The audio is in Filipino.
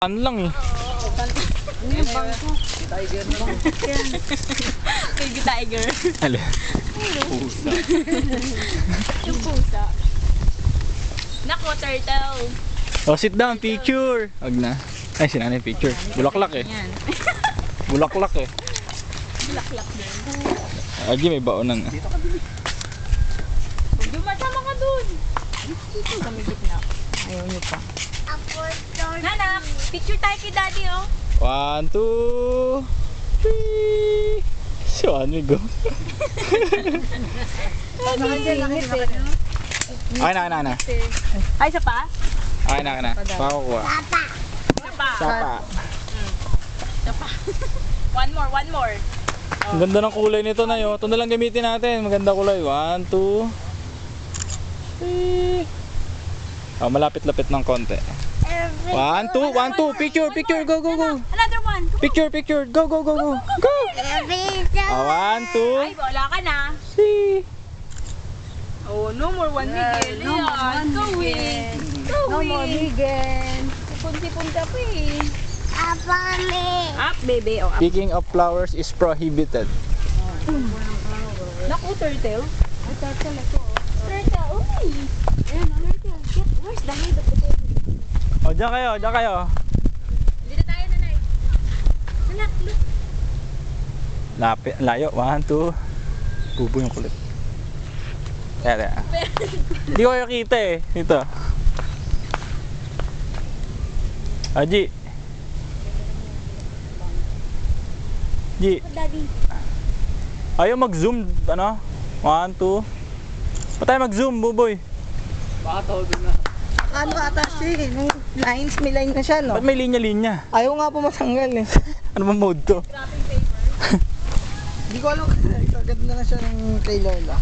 Ano lang eh. Ano yung bangko? Tiger na lang. Baby tiger. Ano? Pusa. Yung pusa. Nako, turtle. Oh, sit down, picture. Wag na. Ay, sinanay picture. Bulaklak eh. Yan. Bulaklak eh. Bulaklak din. Agi, may baonan ah. Dumasama ka dun. Dito kami gitna. Ayaw nyo pa. Nanak, picture tayo kay daddy oh. 1, 2, 3. So, ano yung go? Okay na. Ay, isa pa? Okay na. Pakukuha. Isa pa. Sapa. Isa pa. One more. Ang ganda ng kulay nito na yun. Ito na lang gamitin natin. Maganda kulay. 1, 2, 3. Oh, malapit-lapit ng konti. 1, 2, picture, go. Another one. Come Picture, go. Go. 1, 2, Ay, wala ka na. 3. Oh, no more 1 Miguel. No more Yan. one Go Miguel. No more Miguel. Sipon-sipon ka pa eh. Up, baby. Oh, up. Picking of flowers is prohibited. Naku, turtle. Ay, turtle ito. Turtle, uy. Ayan, turtle. Where's the head of the turtle? O, dyan kayo. Dito tayo, nanay. Anak, look. Lapit, layo. 1, 2. Bubo yung kulit. Kaya. Hindi ko kayo kita eh. Ito. Aji. Daddy. Ayaw mag-zoom. Ano? 1, 2. Ba't tayo mag-zoom, buboy? Baka todo na. Ano ata siya eh, may lines, may line na siya, no? Ba't may linya-linya? Ayaw nga po matanggal eh. Ano bang mode to? Hindi ko alam, kagad na lang siya ng kay Lola.